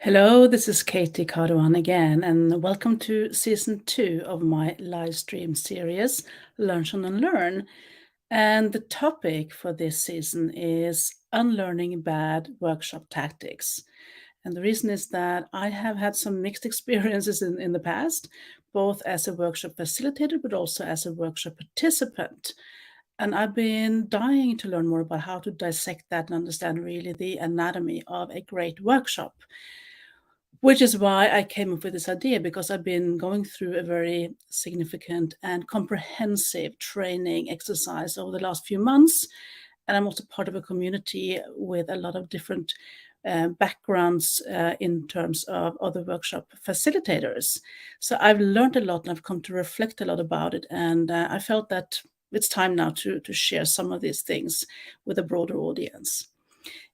Hello, this is Katie Cardoan again, and welcome to season 2 of my live stream series, Learn and Unlearn. And the topic for this season is unlearning bad workshop tactics. And the reason is that I have had some mixed experiences in the past, both as a workshop facilitator, but also as a workshop participant. And I've been dying to learn more about how to dissect that and understand really the anatomy of a great workshop. Which is why I came up with this idea, because I've been going through a very significant and comprehensive training exercise over the last few months. And I'm also part of a community with a lot of different backgrounds in terms of other workshop facilitators. So I've learned a lot and I've come to reflect a lot about it. And I felt that it's time now to share some of these things with a broader audience.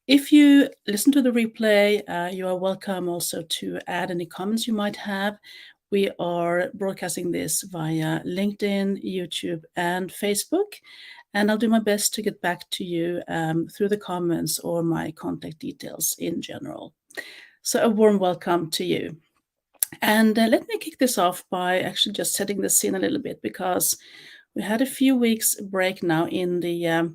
If you listen to the replay, you are welcome also to add any comments you might have. We are broadcasting this via LinkedIn, YouTube, and Facebook. And I'll do my best to get back to you through the comments or my contact details in general. So a warm welcome to you. And let me kick this off by actually just setting the scene a little bit, because we had a few weeks break now in the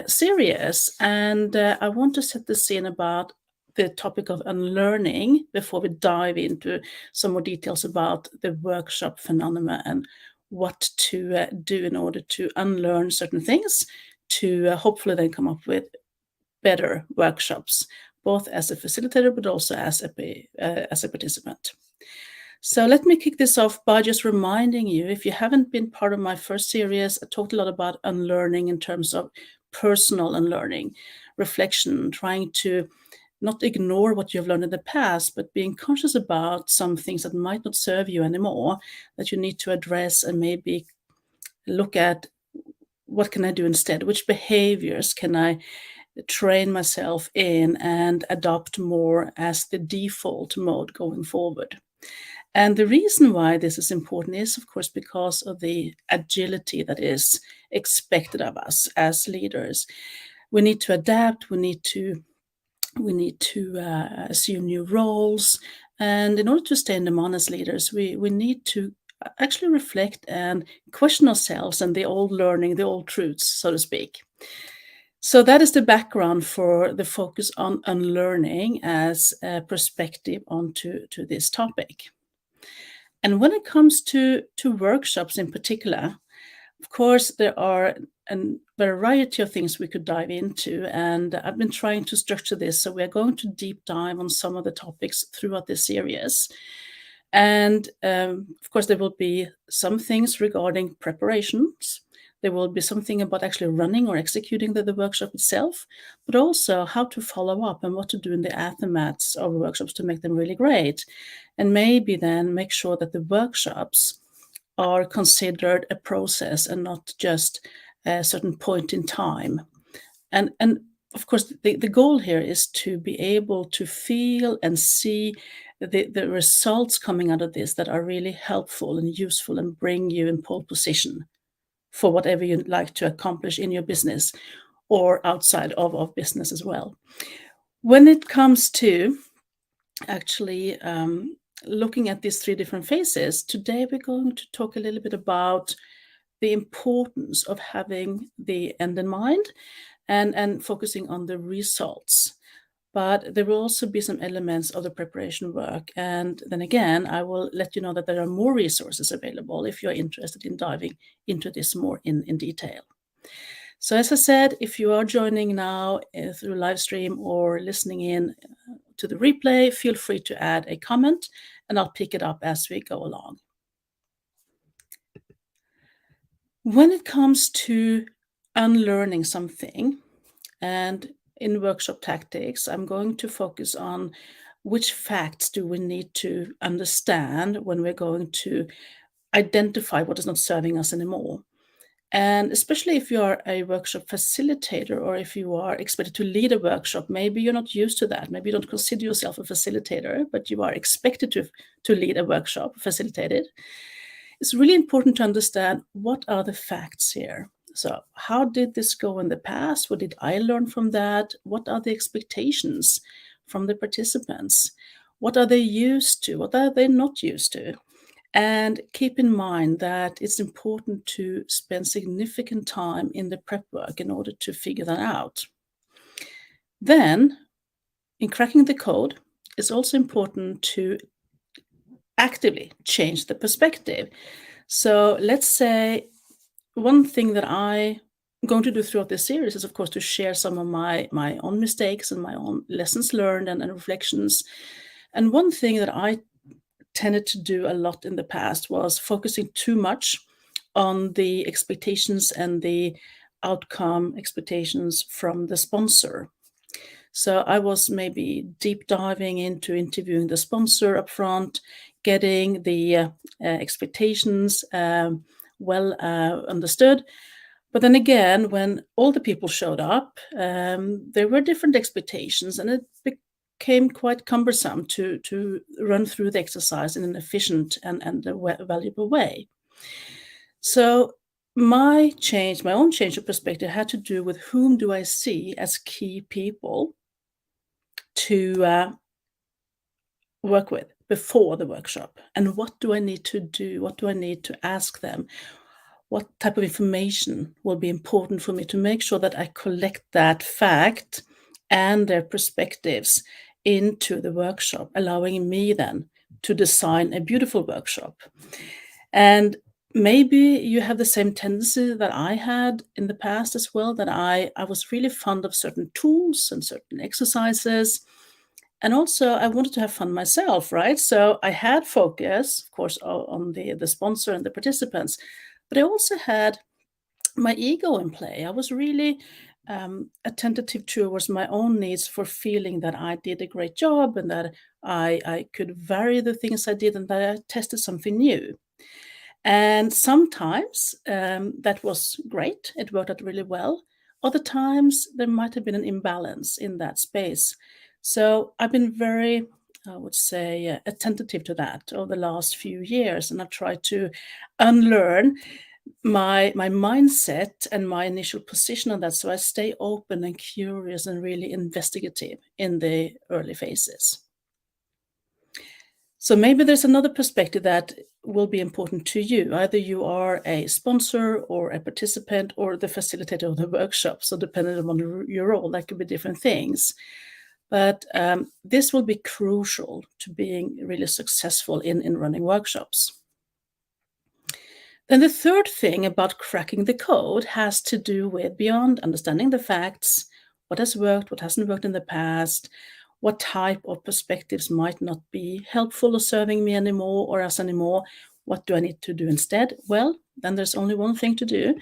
series, and I want to set the scene about the topic of unlearning before we dive into some more details about the workshop phenomena and what to do in order to unlearn certain things to hopefully then come up with better workshops, both as a facilitator but also as a participant. So let me kick this off by just reminding you, if you haven't been part of my first series, I talked a lot about unlearning in terms of personal unlearning, reflection, trying to not ignore what you've learned in the past, but being conscious about some things that might not serve you anymore, that you need to address and maybe look at what can I do instead? Which behaviors can I train myself in and adopt more as the default mode going forward? And the reason why this is important is, of course, because of the agility that is expected of us as leaders. We need to adapt. We need to assume new roles, and in order to stay in demand as leaders, we need to actually reflect and question ourselves and the old learning, the old truths, so to speak. So that is the background for the focus on unlearning as a perspective onto this topic. And when it comes to workshops in particular, of course, there are a variety of things we could dive into, and I've been trying to structure this. So we're going to deep dive on some of the topics throughout this series. And of course, there will be some things regarding preparations. There will be something about actually running or executing the workshop itself, but also how to follow up and what to do in the aftermaths of workshops to make them really great. And maybe then make sure that the workshops are considered a process and not just a certain point in time. And of course, the goal here is to be able to feel and see the results coming out of this that are really helpful and useful and bring you in pole position for whatever you'd like to accomplish in your business or outside of business as well. When it comes to actually looking at these 3 different phases, today we're going to talk a little bit about the importance of having the end in mind and focusing on the results. But there will also be some elements of the preparation work. And then again, I will let you know that there are more resources available if you're interested in diving into this more in detail. So as I said, if you are joining now through live stream or listening in to the replay, feel free to add a comment and I'll pick it up as we go along. When it comes to unlearning something, and in workshop tactics, I'm going to focus on which facts do we need to understand when we're going to identify what is not serving us anymore. And especially if you are a workshop facilitator or if you are expected to lead a workshop, maybe you're not used to that. Maybe you don't consider yourself a facilitator, but you are expected to lead a workshop, facilitated. It's really important to understand what are the facts here. So how did this go in the past? What did I learn from that? What are the expectations from the participants. What are they used to? What are they not used to? And keep in mind that it's important to spend significant time in the prep work in order to figure that out. Then, in cracking the code, it's also important to actively change the perspective. So let's say one thing that I'm going to do throughout this series is, of course, to share some of my own mistakes and my own lessons learned and reflections. And one thing that I tended to do a lot in the past was focusing too much on the expectations and the outcome expectations from the sponsor. So I was maybe deep diving into interviewing the sponsor upfront, getting the expectations well understood. But then again, when all the people showed up, there were different expectations, and it became quite cumbersome to run through the exercise in an efficient and a valuable way. So my own change of perspective had to do with whom do I see as key people to work with before the workshop, and what do I need to do? What do I need to ask them? What type of information will be important for me to make sure that I collect that fact and their perspectives into the workshop, allowing me then to design a beautiful workshop. And maybe you have the same tendency that I had in the past as well, that I was really fond of certain tools and certain exercises. And also, I wanted to have fun myself, right? So I had focus, of course, on the sponsor and the participants, but I also had my ego in play. I was really attentive towards my own needs for feeling that I did a great job and that I could vary the things I did and that I tested something new. And sometimes that was great. It worked out really well. Other times there might have been an imbalance in that space. So I've been very, I would say, attentive to that over the last few years, and I've tried to unlearn my mindset and my initial position on that, so I stay open and curious and really investigative in the early phases. So maybe there's another perspective that will be important to you. Either you are a sponsor or a participant or the facilitator of the workshop. So depending on your role, that could be different things. But this will be crucial to being really successful in running workshops. Then the third thing about cracking the code has to do with, beyond understanding the facts, what has worked, what hasn't worked in the past, what type of perspectives might not be helpful or serving me anymore or us anymore. What do I need to do instead? Well, then there's only one thing to do,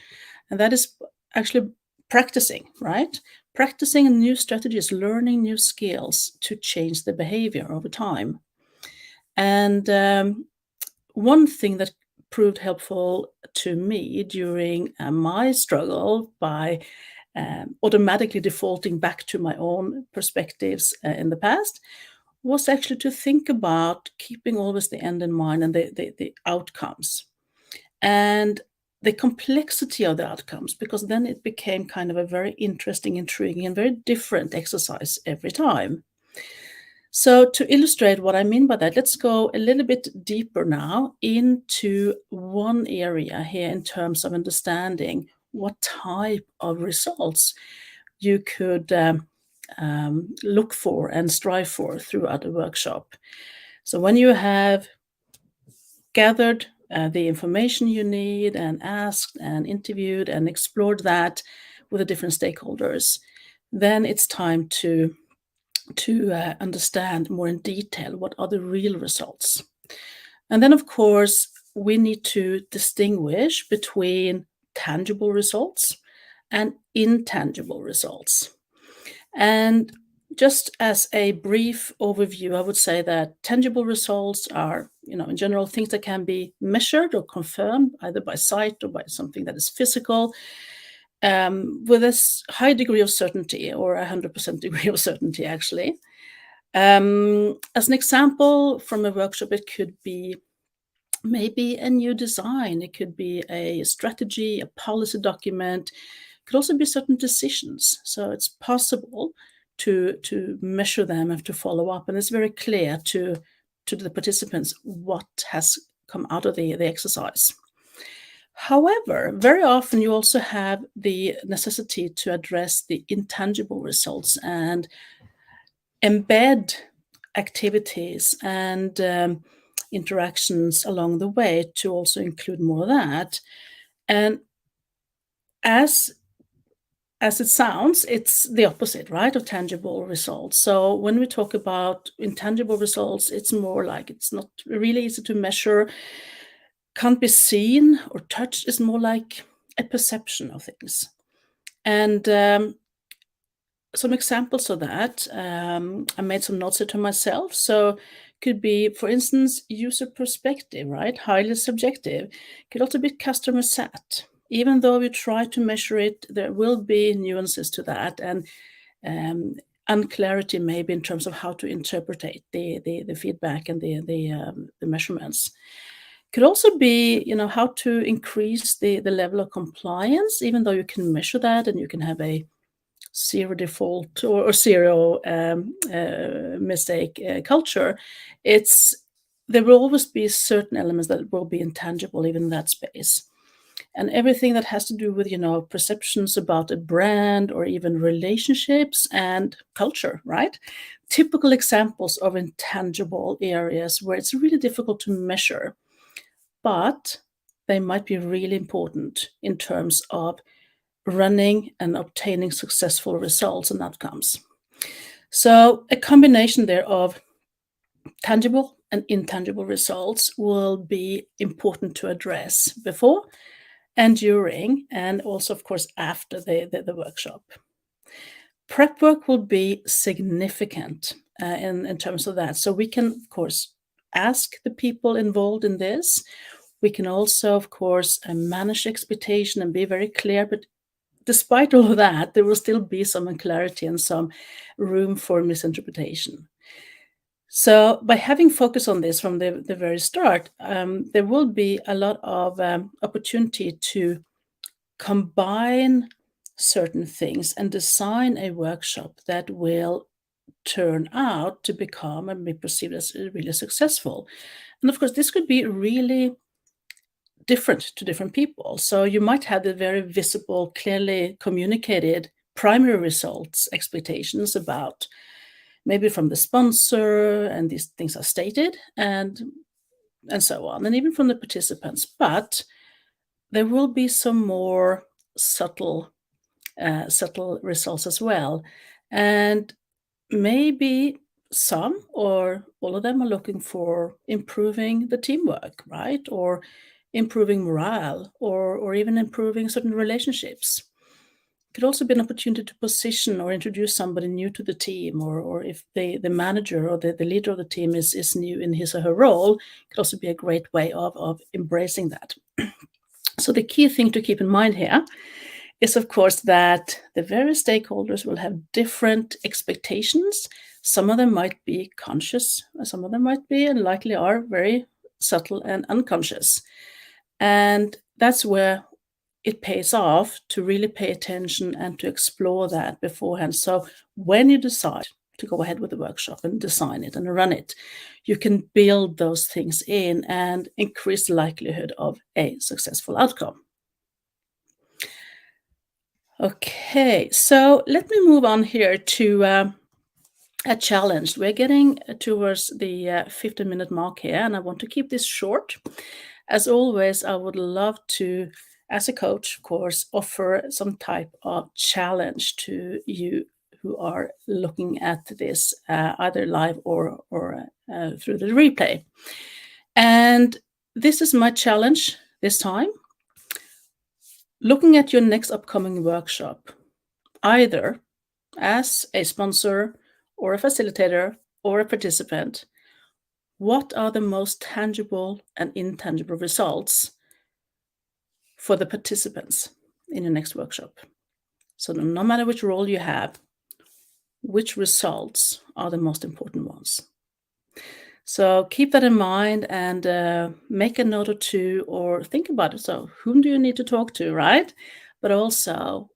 and that is actually practicing, right? Practicing new strategies, learning new skills to change the behavior over time. And one thing that proved helpful to me during my struggle by automatically defaulting back to my own perspectives in the past was actually to think about keeping always the end in mind and the outcomes and the complexity of the outcomes, because then it became kind of a very interesting, intriguing, and very different exercise every time. So to illustrate what I mean by that, let's go a little bit deeper now into one area here in terms of understanding what type of results you could look for and strive for throughout a workshop. So when you have gathered the information you need and asked and interviewed and explored that with the different stakeholders, then it's time to understand more in detail what are the real results. And then, of course, we need to distinguish between tangible results and intangible results. And just as a brief overview, I would say that tangible results are, in general, things that can be measured or confirmed either by sight or by something that is physical, with a high degree of certainty, or 100% degree of certainty, actually. As an example from a workshop, it could be maybe a new design, it could be a strategy, a policy document, it could also be certain decisions. So it's possible to measure them and to follow up, and it's very clear to the participants what has come out of the exercise. However, very often you also have the necessity to address the intangible results and embed activities and interactions along the way to also include more of that. And as it sounds, it's the opposite, right, of tangible results. So when we talk about intangible results, it's more like it's not really easy to measure, can't be seen or touched. It's more like a perception of things. And some examples of that, I made some notes to myself. So could be, for instance, user perspective, right? Highly subjective. Could also be customer sat. Even though we try to measure it, there will be nuances to that and unclarity maybe in terms of how to interpret the feedback and the measurements. Could also be, how to increase the level of compliance, even though you can measure that and you can have a zero default or zero mistake culture. There will always be certain elements that will be intangible even in that space, and everything that has to do with perceptions about a brand or even relationships and culture, right? Typical examples of intangible areas where it's really difficult to measure, but they might be really important in terms of running and obtaining successful results and outcomes. So a combination there of tangible and intangible results will be important to address before and during, and also, of course, after the workshop. Prep work will be significant in terms of that. So we can, of course, ask the people involved in this. We can also, of course, manage expectation and be very clear, but despite all of that, there will still be some unclarity and some room for misinterpretation. So by having focus on this from the very start, there will be a lot of opportunity to combine certain things and design a workshop that will turn out to become and be perceived as really successful. And of course, this could be really different to different people. So you might have the very visible, clearly communicated primary results expectations about maybe from the sponsor, and these things are stated, and so on, and even from the participants. But there will be some more subtle results as well, and maybe some or all of them are looking for improving the teamwork, right? Or improving morale, or even improving certain relationships. Could also be an opportunity to position or introduce somebody new to the team, or if the manager or the leader of the team is new in his or her role, could also be a great way of embracing that. So the key thing to keep in mind here is, of course, that the various stakeholders will have different expectations. Some of them might be conscious, some of them might be and likely are very subtle and unconscious. And that's where it pays off to really pay attention and to explore that beforehand. So when you decide to go ahead with the workshop and design it and run it, you can build those things in and increase the likelihood of a successful outcome. Okay, so let me move on here to a challenge. We're getting towards the 15-minute mark here, and I want to keep this short. As always, I would love to, as a coach, of course, offer some type of challenge to you who are looking at this either live or through the replay. And this is my challenge this time. Looking at your next upcoming workshop, either as a sponsor or a facilitator or a participant, what are the most tangible and intangible results for the participants in your next workshop? So no matter which role you have, which results are the most important ones? So keep that in mind and make a note or two, or think about it. So whom do you need to talk to, right? But also,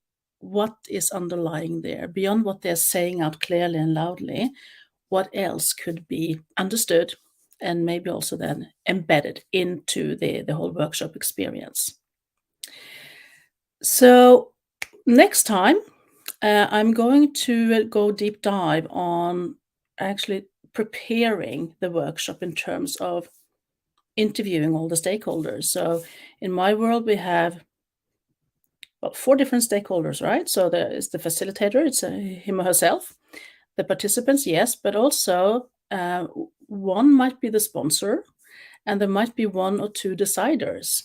what is underlying there beyond what they're saying out clearly and loudly. What else could be understood and maybe also then embedded into the whole workshop experience. So next time, I'm going to go deep dive on actually preparing the workshop in terms of interviewing all the stakeholders. So in my world, we have four different stakeholders, right? So there is the facilitator, it's him or herself, the participants, yes, but also one might be the sponsor, and there might be one or two deciders.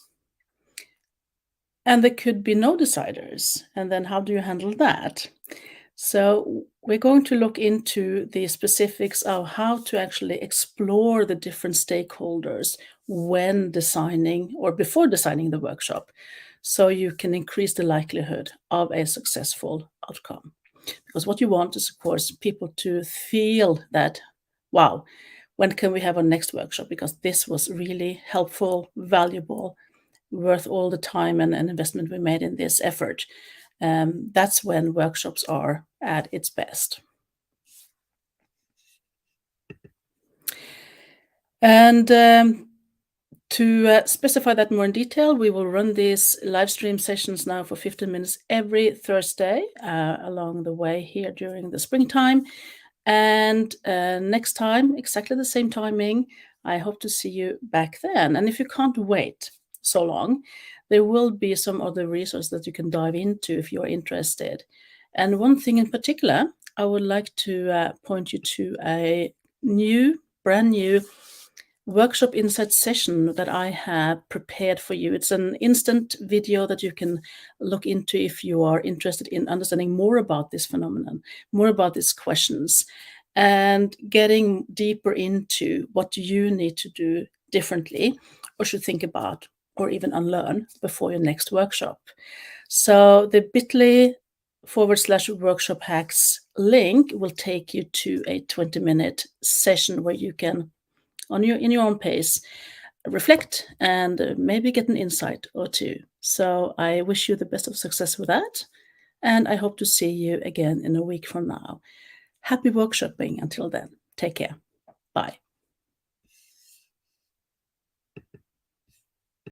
And there could be no deciders. And then how do you handle that? So we're going to look into the specifics of how to actually explore the different stakeholders when designing or before designing the workshop, so you can increase the likelihood of a successful outcome. Because what you want is, of course, people to feel that, wow, when can we have our next workshop? Because this was really helpful, valuable, worth all the time and investment we made in this effort. That's when workshops are at its best. And to specify that more in detail, we will run these live stream sessions now for 15 minutes every Thursday along the way here during the springtime. And next time, exactly the same timing, I hope to see you back then. And if you can't wait so long, there will be some other resources that you can dive into if you're interested. And one thing in particular, I would like to point you to a brand new workshop insight session that I have prepared for you. It's an instant video that you can look into if you are interested in understanding more about this phenomenon, more about these questions, and getting deeper into what you need to do differently or should think about or even unlearn before your next workshop. So the bit.ly/workshop hacks link will take you to a 20-minute session where you can, in your own pace, reflect and maybe get an insight or two. So I wish you the best of success with that, and I hope to see you again in a week from now. Happy workshopping until then. Take care. Bye.